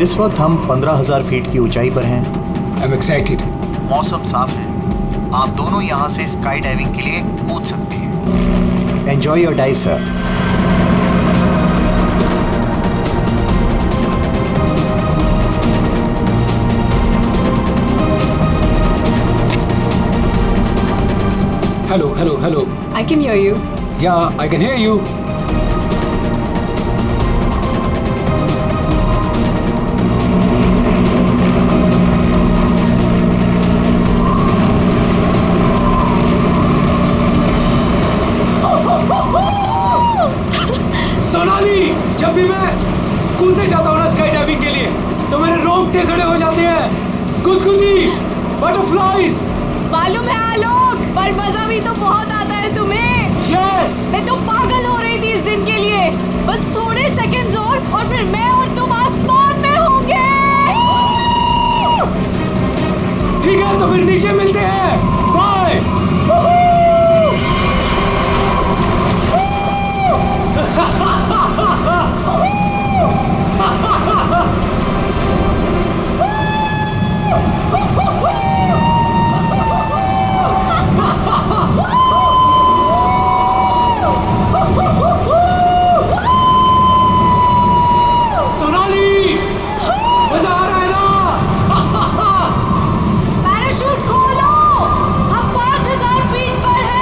इस वक्त हम 15,000 फीट की ऊंचाई पर हैं। I'm excited. मौसम साफ है, आप दोनों यहाँ से स्काई डाइविंग के लिए कूद सकते हैं। Enjoy your dive sir. Hello. I can hear you. Yeah, I can hear you. Sonali, जब भी मैं कूदने जाता हूँ ना स्काई डाइविंग के लिए, तो मेरे रोंगटे खड़े हो जाते हैं। गुदगुदी, बटरफ्लाइज। मालूम है आलोक, पर मजा भी तो बहुत आता है तुम्हें। यस। मैं तो पागल हो रही थी इस दिन के लिए। बस थोड़े सेकंड्स और फिर मैं और तुम आसमान में होंगे। ठीक है, तो फिर नीचे मिलते हैं। बाय। सोनाली, मजा आ रहा है ना? पैराशूट खोलो, हम 5,000 फीट पर हैं।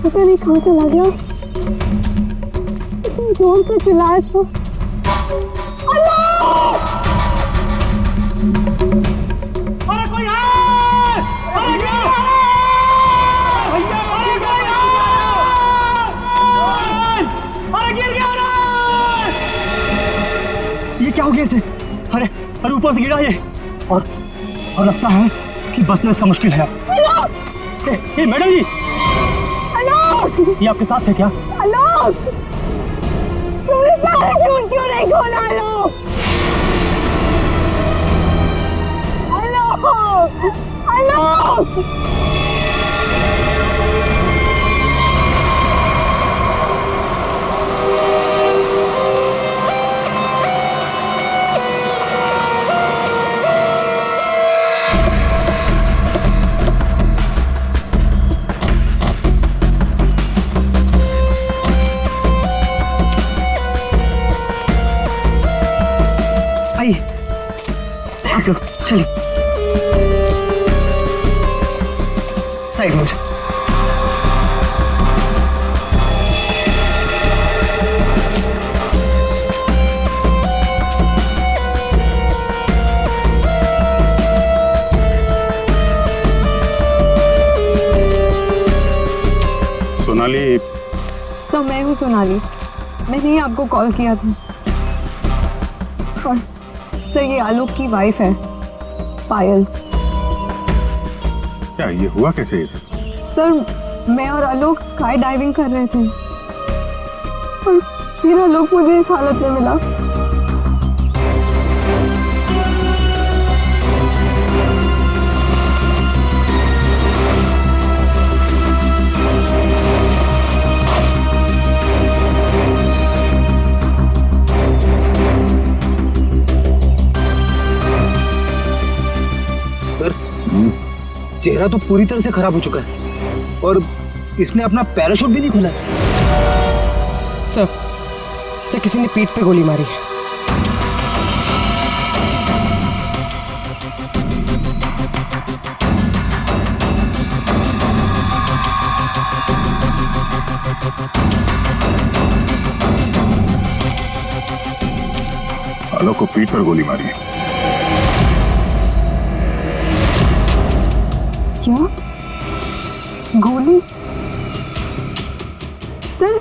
पता नहीं कहाँ चला गया। इतनी जोर से चिल्लाया तो। अरे कोई है! अरे क्या है? भैया अरे कोई है! अरे गिर गया रे! ये क्या हो गया इसे? अरे ऊपर से गिरा ये और लगता है कि बचना इसका मुश्किल है। ये मैडम जी, ये आपके साथ है क्या? आलोक, तुमने पैराशूट क्यों नहीं खोला? आलोक! आप लोग चलिए साइड में। सोनाली, तो मैं हूँ सोनाली, मैंने ही आपको कॉल किया था। और सर ये आलोक की वाइफ है पायल। क्या ये हुआ कैसे ये सब? सर मैं और आलोक स्काई डाइविंग कर रहे थे और फिर आलोक मुझे इस हालत में मिला। सर, चेहरा तो पूरी तरह से खराब हो चुका है और इसने अपना पैराशूट भी नहीं खोला। सर किसी ने पीठ पे गोली मारी है। आलोक को पीठ पर गोली मारी है। क्या? गोली? सर,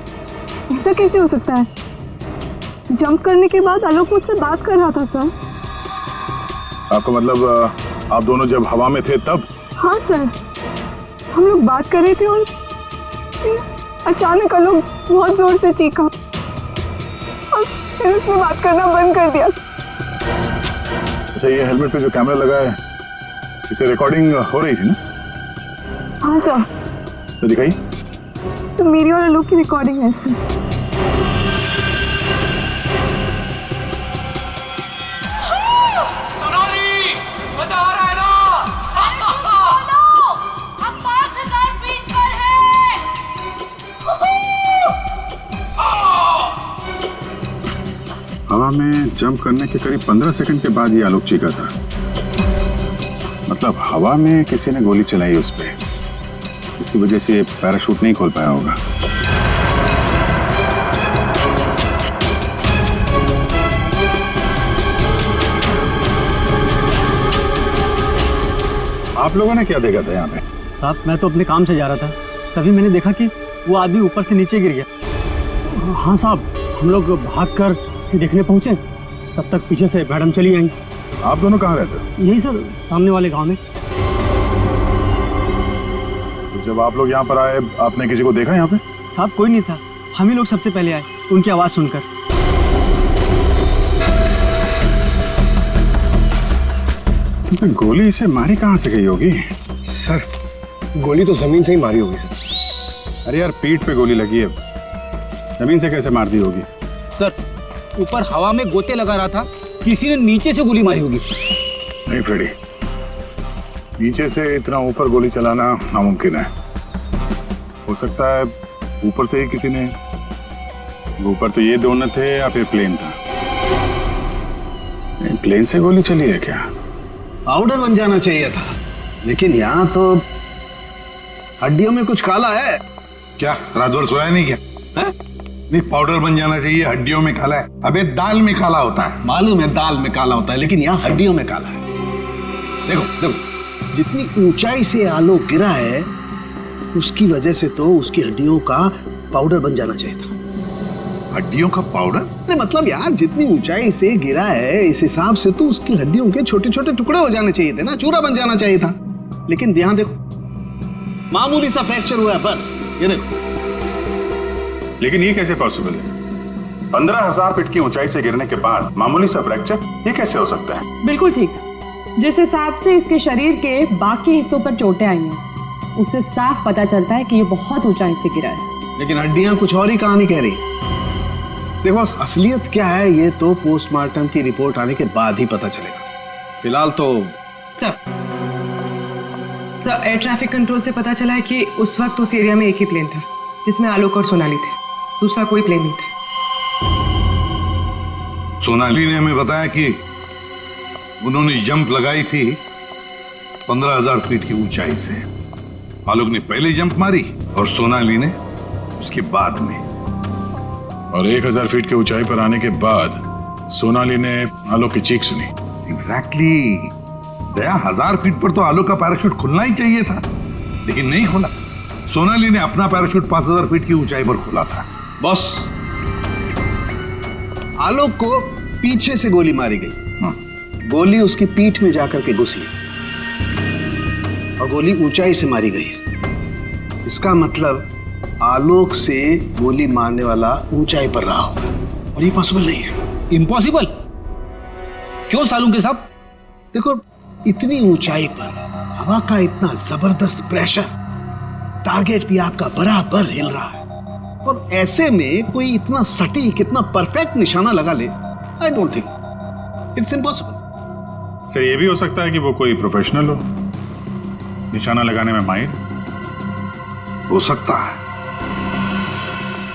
ऐसा कैसे हो सकता है? जंप करने के बाद आलोक मुझसे बात कर रहा था सर। आपका मतलब आप दोनों जब हवा में थे तब? हाँ सर, हम लोग बात कर रहे थे और फिर अचानक आलोक बहुत जोर से चीखा और फिर उसने बात करना बंद कर दिया। अच्छा, ये हेलमेट पे जो कैमरा लगा है, इसे रिकॉर्डिंग हो रही थी ना? हाँ सर। तो दिखाई। तो मेरी और आलोक की रिकॉर्डिंग है सर। सोनाली, मजा आ रहा है ना? हम 5000 फीट पर हैं। हवा में जंप करने के करीब 15 सेकंड के बाद ये आलोक चीखा था। मतलब हवा में किसी ने गोली चलाई उस पे, इसकी वजह से ये पैराशूट नहीं खोल पाया होगा। आप लोगों ने क्या देखा था यहाँ पे? साहब, मैं तो अपने काम से जा रहा था, तभी मैंने देखा कि वो आदमी ऊपर से नीचे गिर गया। हाँ साहब, हम लोग भागकर उसे देखने पहुंचे, तब तक पीछे से मैडम चली आई। आप दोनों कहाँ रहते? यही सर, सामने वाले गांव में। तो जब आप लोग यहाँ पर आए, आपने किसी को देखा यहाँ पे? साहब, कोई नहीं था, हम ही लोग सबसे पहले आए उनकी आवाज सुनकर। गोली इसे मारी कहाँ से गई होगी? सर, गोली तो जमीन से ही मारी होगी सर। अरे यार, पीठ पे गोली लगी है, जमीन से कैसे मार दी होगी? सर, ऊपर हवा में गोते लगा रहा था, किसी ने नीचे से गोली मारी होगी। नहीं फ्रेडी, नीचे से इतना ऊपर गोली चलाना नामुमकिन है। हो सकता है ऊपर से ही किसी ने, ऊपर तो ये दोनों थे या फिर प्लेन था। नहीं, प्लेन से गोली चली है क्या? पाउडर बन जाना चाहिए था, लेकिन यहाँ तो हड्डियों में कुछ काला है। क्या रात भर सोया नहीं क्या? है? नहीं, पाउडर बन जाना चाहिए, हड्डियों में काला है। अबे दाल में काला होता है। मालूम है दाल में काला होता है, लेकिन यहाँ हड्डियों में काला है। देखो देखो, जितनी ऊंचाई से आलोक गिरा है, उसकी वजह से तो उसकी हड्डियों का पाउडर बन जाना चाहिए था। हड्डियों का पाउडर? नहीं मतलब यार, जितनी ऊंचाई से गिरा है, इस हिसाब से तो उसकी हड्डियों के छोटे छोटे टुकड़े हो जाने चाहिए थे ना, चूरा बन जाना चाहिए था। लेकिन ध्यान देखो, मामूली सा फ्रैक्चर हुआ है बस, ये देखो। लेकिन ये कैसे पॉसिबल है? 15,000 फीट की ऊंचाई से गिरने के बाद मामूली सा फ्रैक्चर, ये कैसे हो सकता है? बिल्कुल ठीक। जिस हिसाब से इसके शरीर के बाकी हिस्सों पर चोटें आई हैं, उससे साफ पता चलता है कि ये बहुत ऊंचाई से गिरा है। लेकिन हड्डियां कुछ और ही कहानी कह रही। देखो, असलियत क्या है ये तो पोस्टमार्टम की रिपोर्ट आने के बाद ही पता चलेगा। फिलहाल तो सर, एयर ट्रैफिक कंट्रोल से पता चला है कि उस वक्त उस एरिया में एक ही प्लेन था, जिसमें आलोक और सोनाली थे। दूसरा कोई प्लेन नहीं था। सोनाली ने हमें बताया कि उन्होंने जंप लगाई थी 15,000 फीट की ऊंचाई से। आलोक ने पहले जंप मारी और सोनाली ने उसके बाद में। और 1,000 फीट की ऊंचाई पर आने के बाद सोनाली ने आलोक की चीख सुनी। एग्जैक्टली। दया, 1000 फीट पर तो आलोक का पैराशूट खुलना ही चाहिए था, लेकिन नहीं खुला। सोनाली ने अपना पैराशूट 5000 फीट की ऊंचाई पर खोला था। बॉस, आलोक को पीछे से गोली मारी गई। गोली उसकी पीठ में जाकर के घुसी और गोली ऊंचाई से मारी गई है। इसका मतलब आलोक से गोली मारने वाला ऊंचाई पर रहा होगा, और ये पॉसिबल नहीं है। इम्पॉसिबल? क्यों सालू के साहब? देखो, इतनी ऊंचाई पर हवा का इतना जबरदस्त प्रेशर, टारगेट भी आपका बराबर हिल रहा है, और ऐसे में कोई इतना सटीक, इतना परफेक्ट निशाना लगा ले, I don't think, it's impossible. Sir ये भी हो सकता है कि वो कोई प्रोफेशनल हो, निशाना लगाने में माहिर। हो सकता है,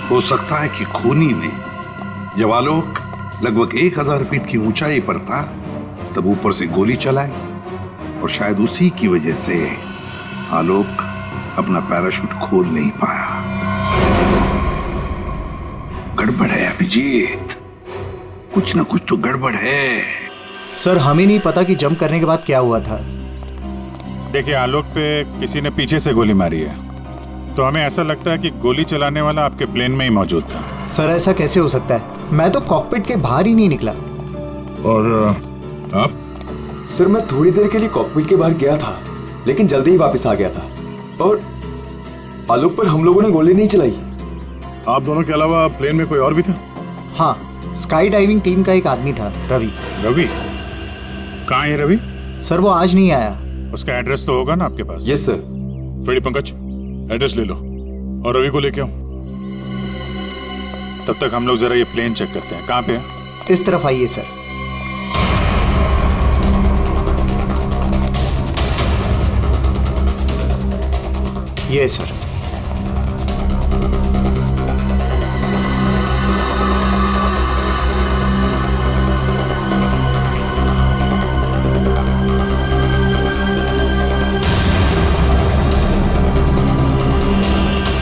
हो सकता है कि खूनी ने जब आलोक लगभग 1000 फीट की ऊंचाई पर था तब ऊपर से गोली चलाई और शायद उसी की वजह से आलोक अपना पैराशूट खोल नहीं पाया। गड़बड़ है अभिजीत, कुछ ना कुछ तो गड़बड़ है। सर हमें नहीं पता कि जंप करने के बाद क्या हुआ था। देखिए आलोक पे किसी ने पीछे से गोली मारी है, तो हमें ऐसा लगता है कि गोली चलाने वाला आपके प्लेन में ही मौजूद था। सर ऐसा कैसे हो सकता है? मैं तो कॉकपिट के बाहर ही नहीं निकला। और आप? सर मैं थोड़ी देर के लिए कॉकपिट के बाहर गया था, लेकिन जल्दी ही वापस आ गया था और आलोक पर हम लोगों ने गोली नहीं चलाई। आप दोनों के अलावा प्लेन में कोई और भी था? हाँ, स्काई डाइविंग टीम का एक आदमी था, रवि। रवि? कहाँ है रवि? सर वो आज नहीं आया। उसका एड्रेस तो होगा ना आपके पास? Yes sir. Freddy Pankaj, address ले लो और रवि को लेके आओ। तब तक हम लोग जरा ये प्लेन चेक करते हैं। कहाँ पे है? इस तरफ आइए सर। ये सर।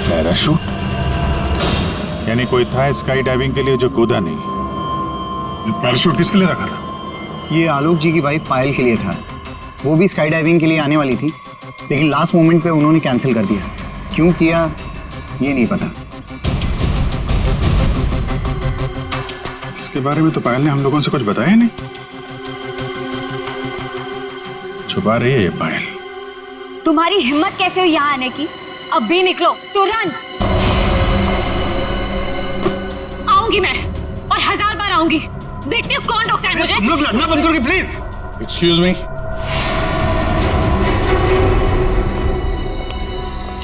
पैराशूट? यानी कोई था स्काई डाइविंग के लिए जो कूदा नहीं। पैराशूट किसके लिए रखा था? ये आलोक जी की वाइफ पायल के लिए था। वो भी स्काई डाइविंग के लिए आने वाली थी, लेकिन लास्ट मोमेंट पे उन्होंने कैंसिल कर दिया। क्यों किया ये नहीं पता। इसके बारे में तो पायल ने हम लोगों से कुछ बताया नहीं। छुपा रही है ये पायल। तुम्हारी हिम्मत कैसे हुई यहाँ आने की? अब भी निकलो तुरंत। आऊंगी मैं और 1000 बार आऊंगी। देखती हूँ कौन रोकता है मुझे। तुम लोग लड़ना बंद करोगे प्लीज? एक्सक्यूज मी,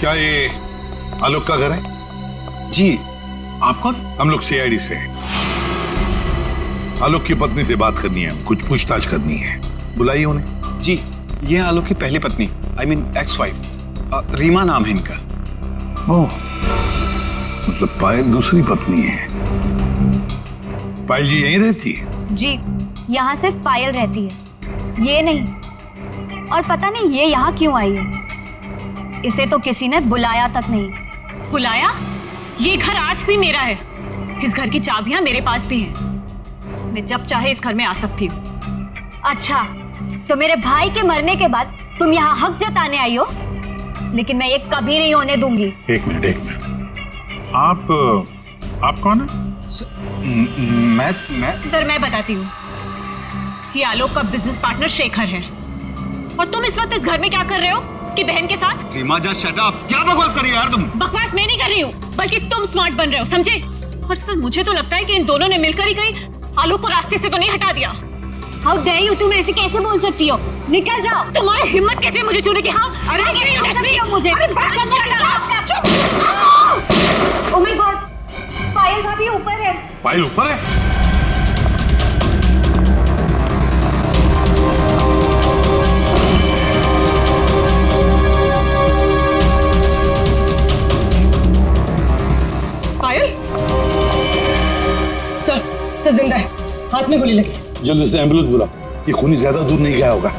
क्या ये आलोक का घर है? जी। आप कौन? हम लोग सीआईडी से हैं। आलोक की पत्नी से बात करनी है, कुछ पूछताछ करनी है। बुलाइए उन्हें। जी, ये है आलोक की पहली पत्नी, I mean ex wife, Reema नाम है इनका। ओह, मतलब पायल दूसरी पत्नी है। पायल जी यहीं रहती है? जी, यहाँ सिर्फ पायल रहती है, ये नहीं। और पता नहीं ये यहाँ क्यों आई है। इसे तो किसी ने बुलाया तक नहीं। बुलाया? ये घर आज भी मेरा है। इस घर की चाबियां मेरे पास भी हैं। मैं जब चाहे इस घर में आ सकती हूँ। अच्छा, तो मेरे भाई के मरने के बाद तुम यहाँ हक जताने आई हो, लेकिन मैं ये कभी नहीं होने दूंगी। एक मिनट। आप कौन है? मैं सर मैं बताती हूँ। ये आलोक का बिजनेस पार्टनर शेखर है। और तुम इस वक्त इस घर में क्या कर रहे हो उसकी बहन के साथ? Reema just shut up. क्या बकवास कर रही हो यार तुम? बकवास मैं नहीं कर रही हूँ, बल्कि तुम स्मार्ट बन रहे हो, समझे? और सर मुझे तो लगता है कि इन दोनों ने मिलकर ही कहीं आलोक को रास्ते से तो नहीं हटा दिया। हाउ डेयर यू, तुम ऐसे कैसे बोल सकती हो? निकल जाओ। तुम्हारी हिम्मत कैसे मुझे छूने की? हाँ, अरे नहीं छू सकती हो मुझे। ओह माय गॉड, पायल भाभी ऊपर है। पायल ऊपर है? पायल? सर जिंदा है, हाथ में गोली लगी। जल्दी से एम्बुलेंस बुलाओ, ये खूनी ज्यादा दूर नहीं गया होगा।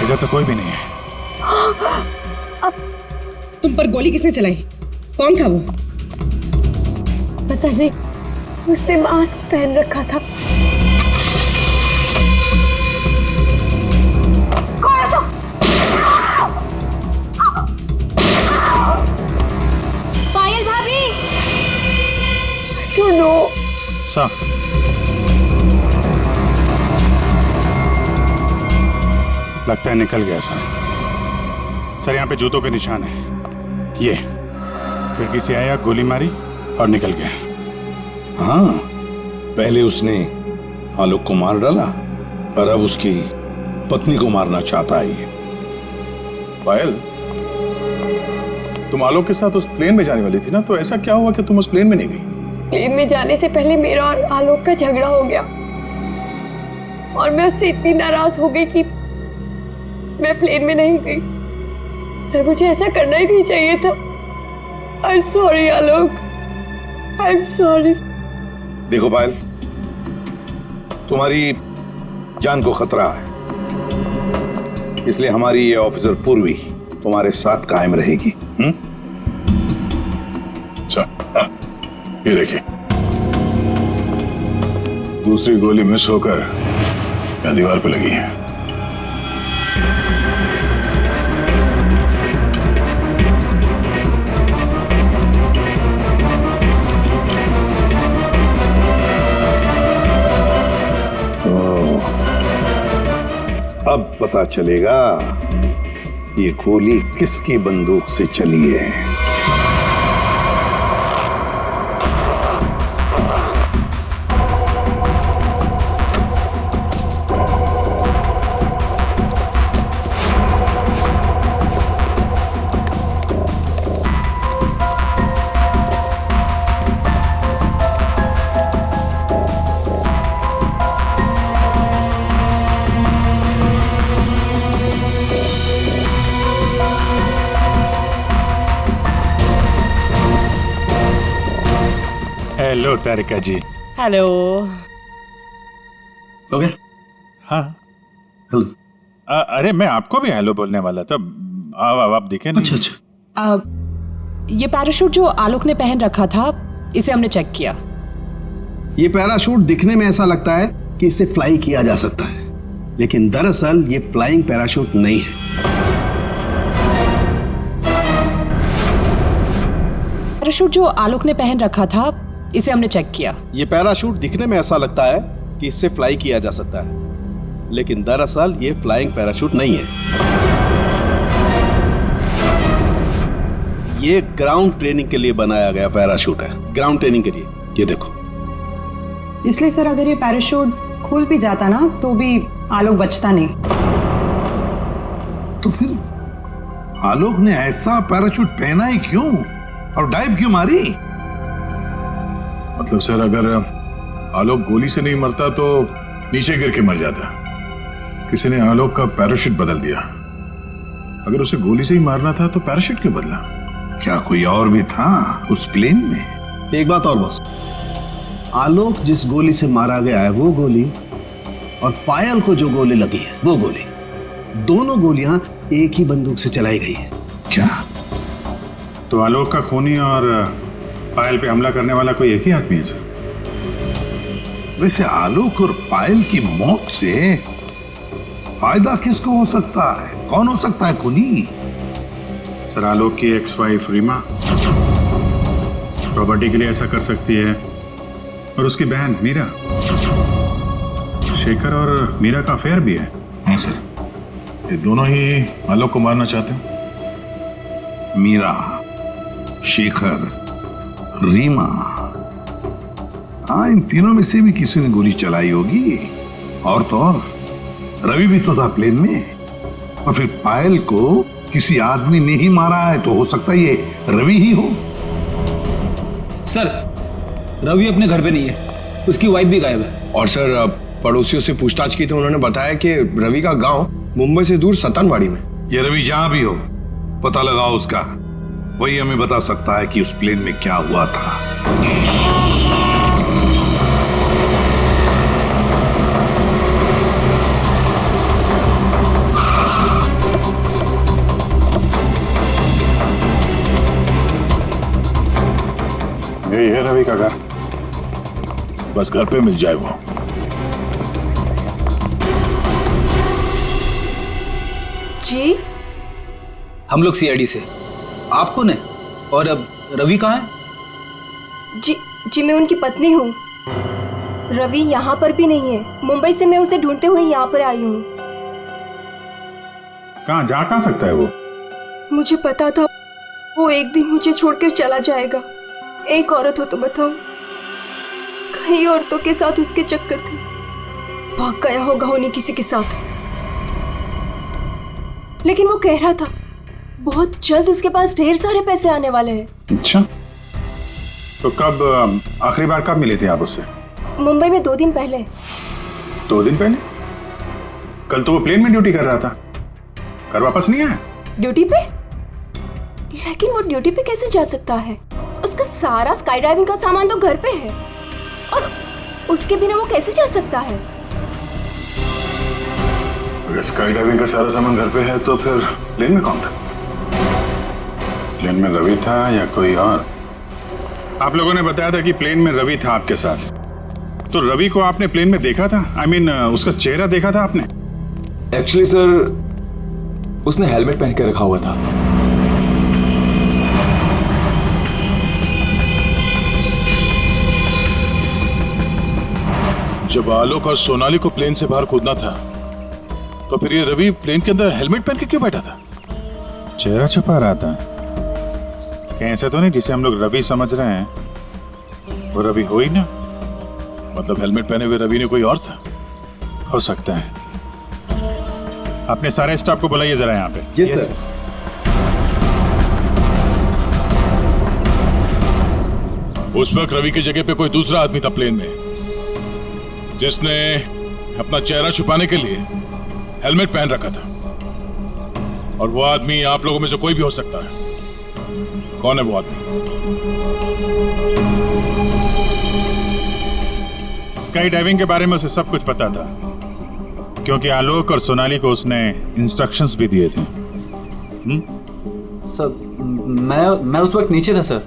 इधर तो कोई भी नहीं है। तुम पर गोली किसने चलाई? कौन था वो? पता नहीं, उसने मास्क पहन रखा था। पायल भाभी। क्यों नो? सर लगता है निकल गया सर। सर यहाँ पे जूतों के निशान है। ये खिड़की से आया, गोली मारी और निकल गया। हाँ, पहले उसने आलोक को मार डाला और अब उसकी पत्नी को मारना चाहता है ये। पायल, तुम आलोक के साथ उस प्लेन में जाने वाली थी ना, तो ऐसा क्या हुआ कि तुम उस प्लेन में नहीं गई? प्लेन में जाने से पहले मेरा और आलोक का झगड़ा हो गया और मैं उससे इतनी नाराज हो गई कि मैं प्लेन में नहीं गई। सर, मुझे ऐसा करना ही नहीं चाहिए था। I am sorry Alok, I am sorry. देखो पायल, तुम्हारी जान को खतरा है, इसलिए हमारी ये ऑफिसर पूर्वी तुम्हारे साथ कायम रहेगी। अच्छा, ये देखिए, दूसरी गोली मिस होकर या दीवार पे लगी है। अब पता चलेगा ये गोली किसकी बंदूक से चली है। हेलो तारिका जी। हेलो। हो गया? हाँ। हेलो। अरे मैं आपको भी हेलो बोलने वाला था। आप दिखे नहीं। अच्छा अच्छा। ये पैराशूट जो आलोक ने पहन रखा था, इसे हमने चेक किया। ये पैराशूट दिखने में ऐसा लगता है कि इसे फ्लाई किया जा सकता है, लेकिन दरअसल ये फ्लाइंग पैराशूट नहीं है। पैराशूट जो आलोक ने पहन रखा था, इसे हमने चेक किया। ये पैराशूट दिखने में ऐसा लगता है कि इससे फ्लाई किया जा सकता है, लेकिन दरअसल ये फ्लाइंग पैराशूट नहीं है। ये ग्राउंड ट्रेनिंग के लिए बनाया गया पैराशूट है, ग्राउंड ट्रेनिंग के लिए। ये देखो। इसलिए सर, अगर ये पैराशूट खुल भी जाता ना तो भी आलोक बचता नहीं। तो फिर आलोक ने ऐसा पैराशूट पहना ही क्यों और डाइव क्यों मारी? मतलब सर, अगर आलोक गोली से नहीं मरता तो नीचे गिर के मर जाता। किसी ने आलोक का पैराशूट बदल दिया। अगर उसे गोली से ही मारना था तो पैराशूट क्यों बदला? क्या कोई और भी था उस प्लेन में? एक बात और बस, आलोक जिस गोली से मारा गया है वो गोली और पायल को जो गोली लगी है वो गोली, दोनों गोलियां एक ही बंदूक से चलाई गई है। क्या? तो आलोक का खूनी और पायल पे हमला करने वाला कोई एक ही आदमी है सर? वैसे आलोक और पायल की मौत से फायदा किसको हो सकता है? कौन हो सकता है खूनी? सर, आलोक की एक्स वाइफ रीमा प्रॉपर्टी के लिए ऐसा कर सकती है, और उसकी बहन मीरा। शेखर और मीरा का अफेयर भी है। हाँ सर, ये दोनों ही आलोक को मारना चाहते हैं। मीरा, शेखर, रीमा, हाँ, इन तीनों में से भी किसी ने गोली चलाई होगी। और तो और रवि भी तो था प्लेन में, और फिर पायल को किसी आदमी ने ही मारा है, तो हो सकता है ये रवि ही हो। सर, रवि अपने घर पे नहीं है, उसकी वाइफ भी गायब है। और सर, पड़ोसियों से पूछताछ की तो उन्होंने बताया कि रवि का गांव मुंबई से दूर सतनवाड़ी में। ये रवि जहां भी हो, पता लगाओ उसका, वही हमें बता सकता है कि उस प्लेन में क्या हुआ था। यही है रवि का घर, बस घर पे मिल जाए वो। जी, हम लोग सीआईडी से। आप कौन है और अब रवि कहाँ है? जी मैं उनकी पत्नी हूँ। रवि यहाँ पर भी नहीं है। मुंबई से मैं उसे ढूंढते हुए यहाँ पर आई हूँ। जा कहाँ सकता है वो? मुझे पता था वो एक दिन मुझे छोड़कर चला जाएगा। एक औरत हो तो बताओ, कई औरतों के साथ उसके चक्कर थे, भाग गया होगा उन्हीं किसी के साथ। लेकिन वो कह रहा था बहुत जल्द उसके पास ढेर सारे पैसे आने वाले हैं। अच्छा, तो कब आखिरी बार कब मिले थे आप उससे? मुंबई में 2 दिन पहले। 2 दिन पहले? कल तो वो प्लेन में ड्यूटी कर रहा था, घर वापस नहीं आया? ड्यूटी पे? लेकिन वो ड्यूटी पे कैसे जा सकता है? उसका सारा स्काई ड्राइविंग का सामान तो घर पे है, और उसके बिना वो कैसे जा सकता है? अगर स्काई डाइविंग का सारा सामान घर पे है तो फिर प्लेन में कौन था? प्लेन में रवि था या कोई और? आप लोगों ने बताया था कि प्लेन में रवि था आपके साथ, तो रवि को आपने प्लेन में देखा था? I mean, उसका चेहरा देखा था आपने? एक्चुअली सर, उसने हेलमेट पहन के रखा हुआ था। जब आलोक और सोनाली को प्लेन से बाहर कूदना था, तो फिर ये रवि प्लेन के अंदर हेलमेट पहन के क्यों बैठा था? चेहरा छुपा रहा था? कहीं ऐसा तो नहीं जिसे हम लोग रवि समझ रहे हैं वो रवि हो ही ना? मतलब हेलमेट पहने हुए रवि ने कोई और था? हो सकता है। अपने सारे स्टाफ को बुलाइए जरा यहाँ पे। Yes sir. उस वक्त रवि की जगह पे कोई दूसरा आदमी था प्लेन में, जिसने अपना चेहरा छुपाने के लिए हेलमेट पहन रखा था, और वो आदमी आप लोगों में से कोई भी हो सकता है। कौन है वो आदमी? स्काई डाइविंग के बारे में उसे सब कुछ पता था, क्योंकि आलोक और सोनाली को उसने इंस्ट्रक्शंस भी दिए थे। सर, मैं उस वक्त नीचे था सर।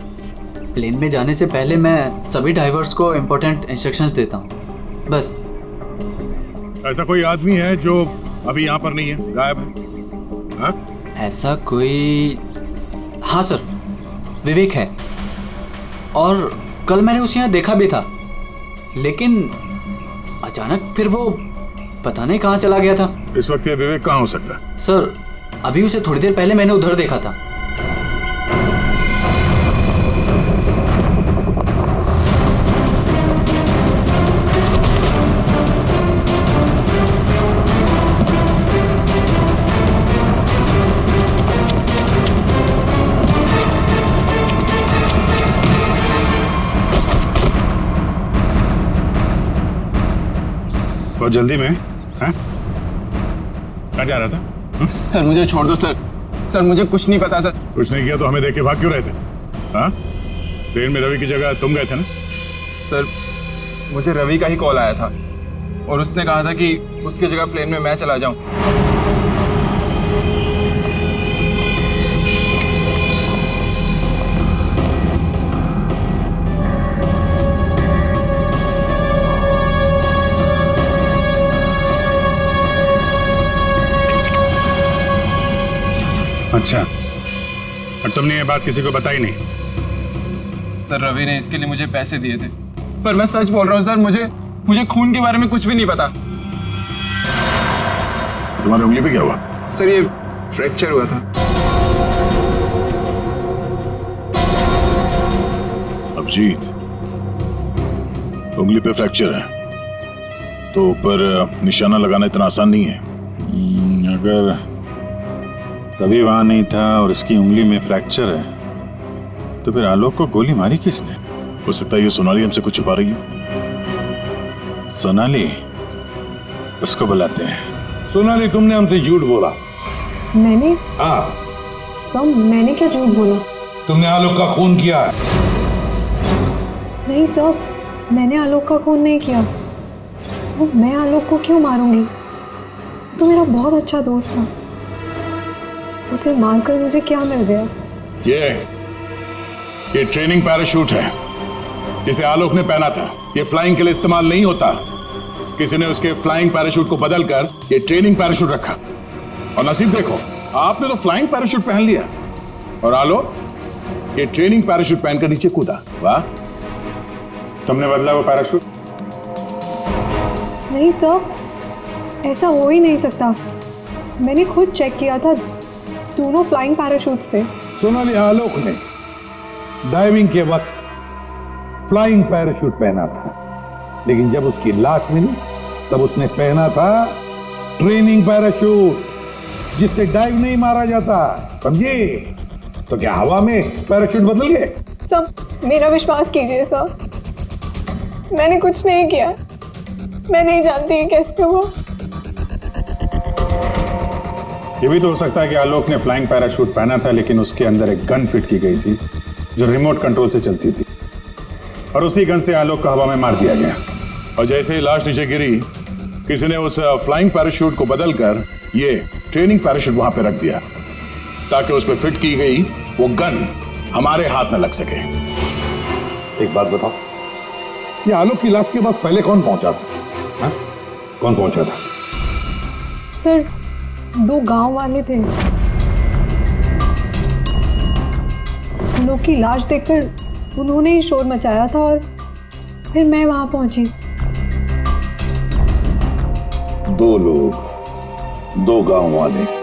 प्लेन में जाने से पहले मैं सभी ड्राइवर्स को इम्पोर्टेंट इंस्ट्रक्शंस देता हूँ, बस। ऐसा कोई आदमी है जो अभी यहाँ पर नहीं है, गायब है? हाँ? ऐसा कोई? हाँ सर, विवेक है, और कल मैंने उसे यहाँ देखा भी था, लेकिन अचानक फिर वो पता नहीं कहाँ चला गया था। इस वक्त ये विवेक कहाँ हो सकता है? सर, अभी उसे थोड़ी देर पहले मैंने उधर देखा था। बहुत जल्दी में? हैं? कहाँ जा रहा था? सर मुझे छोड़ दो सर। सर मुझे कुछ नहीं पता सर। कुछ नहीं किया तो हमें देख के भाग क्यों रहे थे? हाँ? ट्रेन में रवि की जगह तुम गए थे ना? सर मुझे रवि का ही कॉल आया था, और उसने कहा था कि उसकी जगह प्लेन में मैं चला जाऊं। अच्छा, और तुमने ये बात किसी को बताई नहीं? सर रवि ने इसके लिए मुझे पैसे दिए थे, पर मैं सच बोल रहा हूँ सर, मुझे खून के बारे में कुछ भी नहीं पता। तुम्हारी उंगली पे क्या हुआ? सर ये फ्रैक्चर हुआ था। अभिजीत, उंगली पे फ्रैक्चर है तो ऊपर निशाना लगाना इतना आसान नहीं है। अगर रवि वहां नहीं था और इसकी उंगली में फ्रैक्चर है, तो फिर आलोक को गोली मारी किसने? हो सकता है ये सोनाली हमसे कुछ छुपा रही है। सोनाली, उसको बुलाते हैं। सोनाली, तुमने हमसे झूठ बोला। मैंने? हाँ। सर, मैंने क्या झूठ बोला? तुमने आलोक का खून किया है। नहीं सर, मैंने आलोक का खून नहीं किया। सर, मैं आलोक को क्यों मारूंगी? तो मेरा बहुत अच्छा दोस्त था, उसे मारकर मुझे क्या मिल गया? ये ट्रेनिंग पैराशूट है जिसे आलोक ने पहना था। ये फ्लाइंग के लिए इस्तेमाल नहीं होता। किसी ने उसके फ्लाइंग पैराशूट को बदलकर ये ट्रेनिंग पैराशूट रखा, और नसीब देखो, आपने तो फ्लाइंग पैराशूट पहन लिया, और आलोक ये ट्रेनिंग पैराशूट पहनकर नीचे कूदा। वाह, तुमने बदला वो पैराशूट? नहीं सर, ऐसा हो ही नहीं सकता। मैंने खुद चेक किया था, दोनों फ्लाइंग पैराशूट्स थे। सोनाली, आलोक ने डाइविंग के वक्त फ्लाइंग पैराशूट पहना था, लेकिन जब उसकी लाश मिली तब उसने पहना था ट्रेनिंग पैराशूट, जिससे डाइव नहीं मारा जाता, समझे? तो क्या हवा में पैराशूट बदल गए? सर, मेरा विश्वास कीजिए सर, मैंने कुछ नहीं किया। मैं नहीं जानती ये कैसे हुआ। ये भी तो हो सकता है कि आलोक ने फ्लाइंग पैराशूट पहना था, लेकिन उसके अंदर एक गन फिट की गई थी जो रिमोट कंट्रोल से चलती थी, और उसी गन से आलोक को हवा में मार दिया गया। और जैसे ही लाश नीचे गिरी, किसी ने उस फ्लाइंग पैराशूट को बदलकर ये ट्रेनिंग पैराशूट वहां पे रख दिया, ताकि उस पर फिट की गई वो गन हमारे हाथ न लग सके। एक बात बताओ, ये आलोक की लाश के पास पहले कौन पहुंचा था? हा? कौन पहुंचा था? सर, 2 गांव वाले थे। उन लोग की लाश देखकर उन्होंने ही शोर मचाया था और फिर मैं वहां पहुंची। 2 लोग, 2 गांव वाले।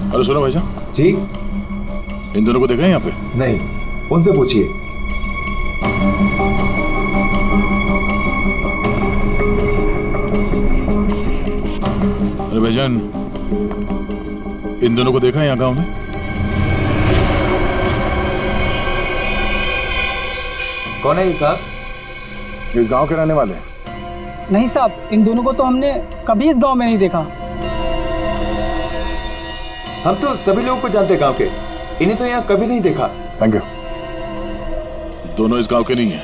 हेलो, सुनो भाई साहब जी। इन दोनों को देखा है यहाँ पे? नहीं, उनसे पूछिए। अरे भाईजान, इन दोनों को देखा है यहाँ गांव में? कौन है ये साहब? इस गांव के रहने वाले हैं? नहीं साहब, इन दोनों को तो हमने कभी इस गांव में नहीं देखा। हम तो सभी लोगों को जानते हैं गांव के, इन्हें तो यहाँ कभी नहीं देखा। Thank you. दोनों इस गांव के नहीं है,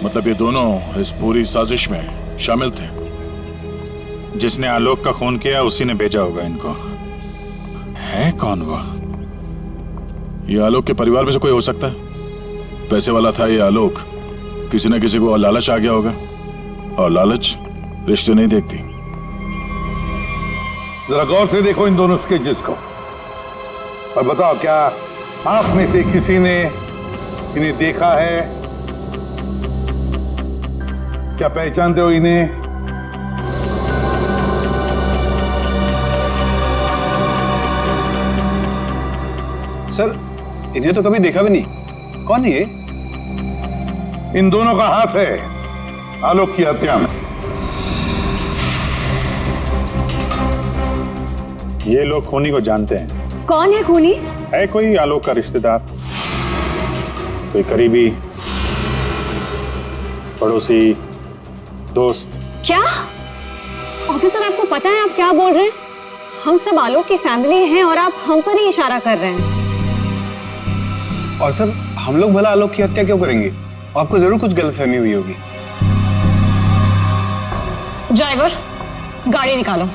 मतलब ये दोनों इस पूरी साजिश में शामिल थे। जिसने आलोक का खून किया उसी ने भेजा होगा इनको। है कौन वो? ये आलोक के परिवार में से कोई हो सकता है। पैसे वाला था ये आलोक, किसी न किसी को लालच आ गया होगा, और लालच रिश्ते नहीं देखती। जरा गौर से देखो इन दोनों स्केचेस को और बताओ, क्या आप में से किसी ने इन्हें देखा है? क्या पहचानते हो इन्हें? सर, इन्हें तो कभी देखा भी नहीं। कौन है ये? इन दोनों का हाथ है आलोक की हत्या में। ये लोग खूनी को जानते हैं। कौन है खूनी? है कोई आलोक का रिश्तेदार, कोई करीबी, पड़ोसी, दोस्त। क्या ऑफिसर, आपको पता है आप क्या बोल रहे हैं? हम सब आलोक की फैमिली हैं और आप हम पर ही इशारा कर रहे हैं। और सर, हम लोग भला आलोक की हत्या क्यों करेंगे? आपको जरूर कुछ गलतफहमी हुई होगी। ड्राइवर, गाड़ी निकालो,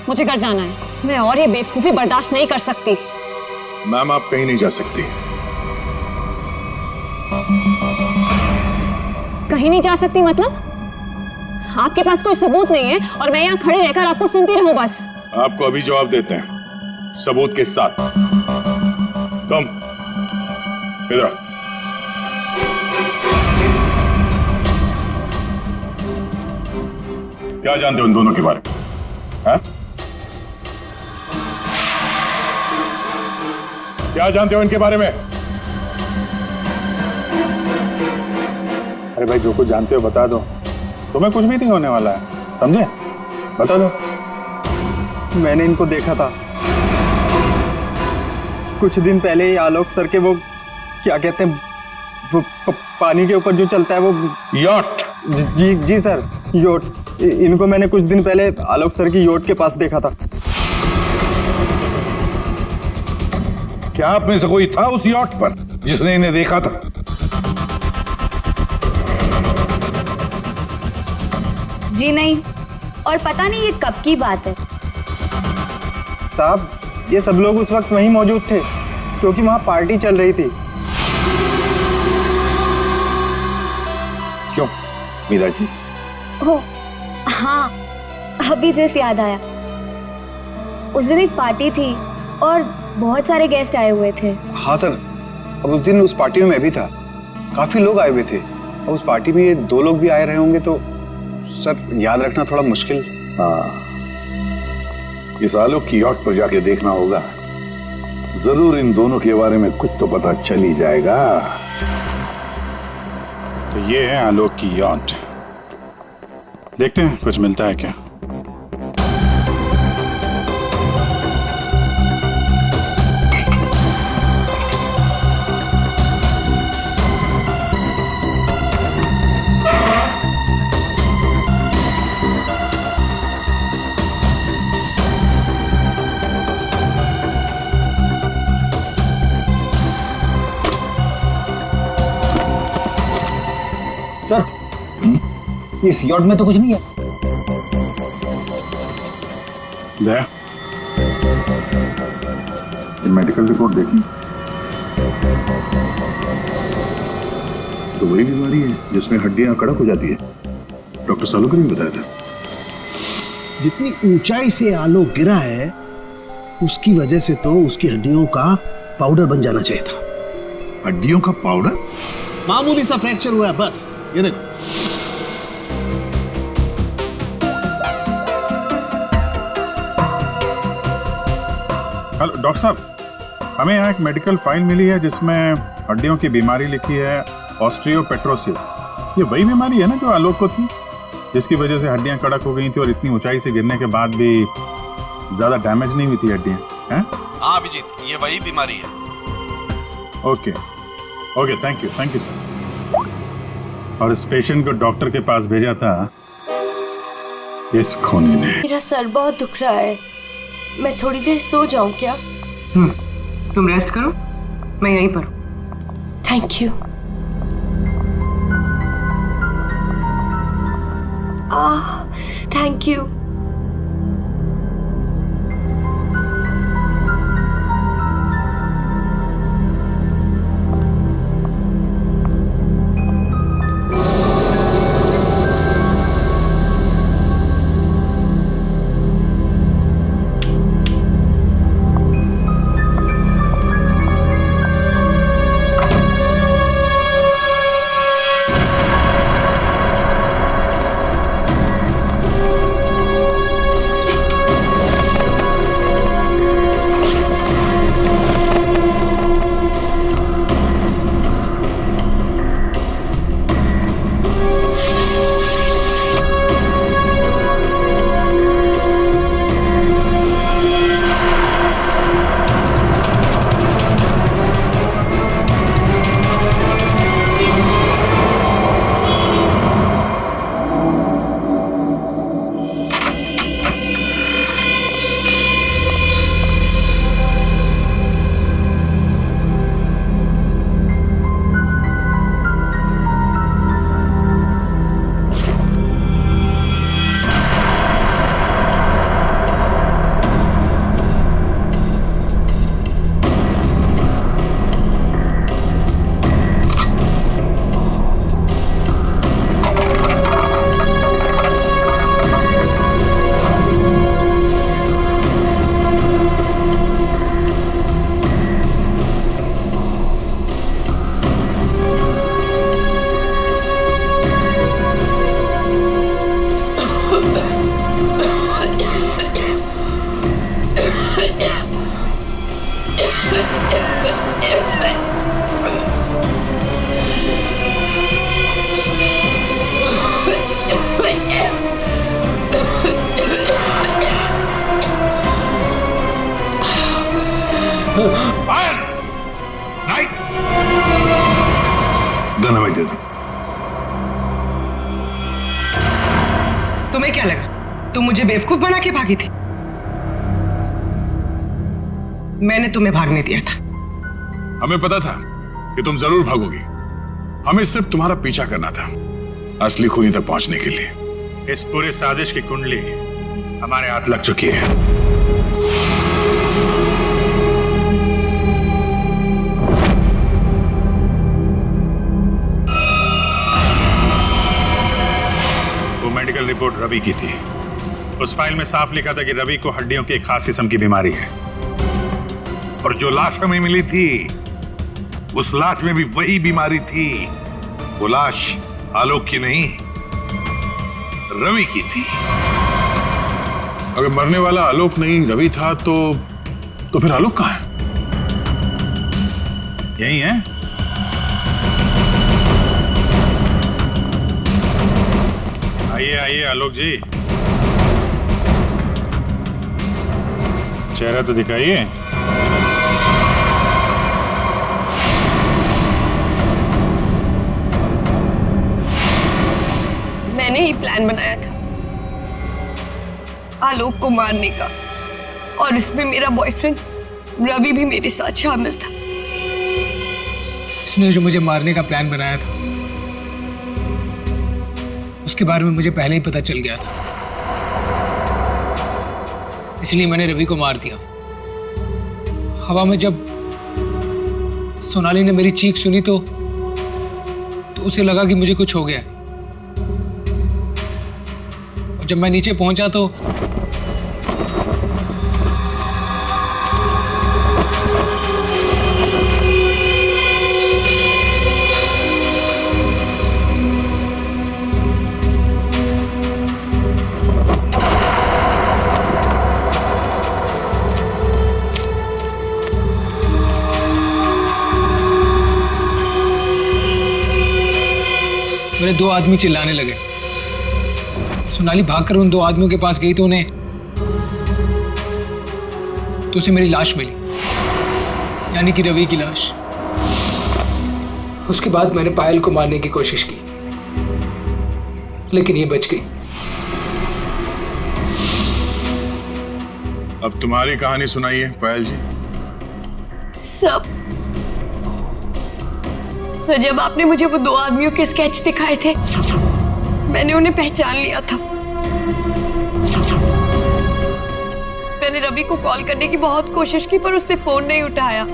मुझे घर जाना है। मैं और ये बेवकूफी बर्दाश्त नहीं कर सकती। मैम, आप कहीं नहीं जा सकती। कहीं नहीं जा सकती मतलब? आपके पास कोई सबूत नहीं है और मैं यहाँ खड़े रहकर आपको सुनती रहूं बस? आपको अभी जवाब देते हैं, सबूत के साथ। कम इधर। क्या जानते हो इन दोनों के बारे में? हाँ? क्या जानते हो इनके बारे में? अरे भाई, जो कुछ जानते हो बता दो, तुम्हें कुछ भी नहीं होने वाला है, समझे? बता दो। मैंने इनको देखा था कुछ दिन पहले ही। आलोक सर के वो क्या कहते हैं, वो पानी के ऊपर जो चलता है वो यॉट। जी जी सर, योट। इनको मैंने कुछ दिन पहले आलोक सर की योट के पास देखा था। क्या आप में से कोई था उस यॉट पर? जिसने इन्हें देखा था? जी नहीं, और पता नहीं ये कब की बात है। साहब, ये सब लोग उस वक्त वहीं मौजूद थे क्योंकि वहां पार्टी चल रही थी। क्यों मीरा जी? ओह हाँ, अभी जैसे याद आया। उस दिन एक पार्टी थी और बहुत सारे गेस्ट आए हुए थे। हाँ सर, अब उस दिन उस पार्टी में मैं भी था, काफी लोग आए हुए थे और उस पार्टी में ये 2 लोग भी आए रहे होंगे, तो सर याद रखना थोड़ा मुश्किल। हाँ, इस आलोक की यॉट पर जाके देखना होगा, जरूर इन दोनों के बारे में कुछ तो पता चल ही जाएगा। तो ये है आलोक की यॉट, देखते हैं कुछ मिलता है क्या। सर, इस यॉट में तो कुछ नहीं है। दया, ये मेडिकल रिपोर्ट देखी तो वही बीमारी है जिसमें हड्डियां कड़क हो जाती है। डॉक्टर सालुकर ने बताया था। जितनी ऊंचाई से आलोक गिरा है उसकी वजह से तो उसकी हड्डियों का पाउडर बन जाना चाहिए था। हड्डियों का पाउडर? मामूली सा फ्रैक्चर हुआ है बस, ये देखो। हेलो डॉक्टर साहब, हमें यहाँ एक मेडिकल फाइल मिली है जिसमें हड्डियों की बीमारी लिखी है, ऑस्टियोपेट्रोसिस। ये वही बीमारी है ना जो आलोक को थी, जिसकी वजह से हड्डियां कड़क हो गई थी और इतनी ऊंचाई से गिरने के बाद भी ज्यादा डैमेज नहीं हुई थी हड्डियां, हैं? हाँ अभिजीत, ये वही बीमारी है। Okay okay, thank you sir. और इस पेशेंट को डॉक्टर के पास भेजा था इस खूनी ने। मेरा सर बहुत दुख रहा है, मैं थोड़ी देर सो जाऊं क्या? तुम रेस्ट करो, मैं यहीं पर। Thank you. Thank you. धन्यवाद दे दो। तुम्हें क्या लगा तुम मुझे बेवकूफ बना के भागी थी? मैंने तुम्हें भागने दिया था। हमें पता था कि तुम जरूर भागोगी। हमें सिर्फ तुम्हारा पीछा करना था असली खूनी तक पहुंचने के लिए। इस पूरी साजिश की कुंडली हमारे हाथ लग चुकी है। वो मेडिकल रिपोर्ट रवि की थी। उस फाइल में साफ लिखा था कि रवि को हड्डियों की एक खास किस्म की बीमारी है। और जो लाश हमें मिली थी उस लाश में भी वही बीमारी थी। वो लाश आलोक की नहीं, रवि की थी। अगर मरने वाला आलोक नहीं रवि था तो फिर आलोक कहां है? यही है। आइए आइए आलोक जी, चेहरा तो दिखाइए। मैंने ही प्लान बनाया था आलोक को मारने का, और इसमें मेरा बॉयफ्रेंड रवि भी मेरे साथ शामिल था। इसने जो मुझे मारने का प्लान बनाया था उसके बारे में मुझे पहले ही पता चल गया था, इसलिए मैंने रवि को मार दिया। हवा में जब सोनाली ने मेरी चीख सुनी तो उसे लगा कि मुझे कुछ हो गया। और जब मैं नीचे पहुंचा तो मेरे दो आदमी चिल्लाने लगे। सोनाली भागकर उन दो आदमियों के पास गई तो उसे मेरी लाश मिली, यानी कि रवि की लाश। उसके बाद मैंने पायल को मारने की कोशिश की, लेकिन ये बच गई। अब तुम्हारी कहानी सुनाइए पायल जी। सब सर, जब आपने मुझे वो दो आदमियों के स्केच दिखाए थे मैंने उन्हें पहचान लिया था। मैंने रवि को कॉल करने की बहुत कोशिश की पर उसने फोन नहीं उठाया।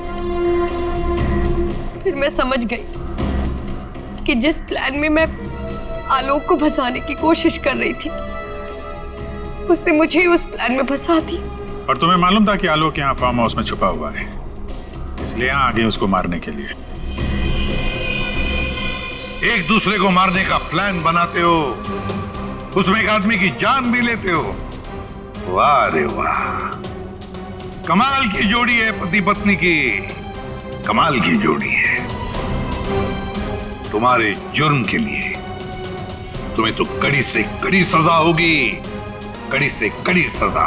फिर मैं समझ गई कि जिस प्लान में मैं आलोक को फंसाने की कोशिश कर रही थी उसने मुझे ही उस प्लान में फंसा दी। और तुम्हें मालूम था कि आलोक यहाँ फार्म हाउस में छुपा हुआ है, इसलिए यहाँ आ गए उसको मारने के लिए। एक दूसरे को मारने का प्लान बनाते हो, उसमें एक आदमी की जान भी लेते हो। वाह रे वाह, कमाल की जोड़ी है पति पत्नी की, कमाल की जोड़ी है। तुम्हारे जुर्म के लिए तुम्हें तो कड़ी से कड़ी सजा होगी, कड़ी से कड़ी सजा।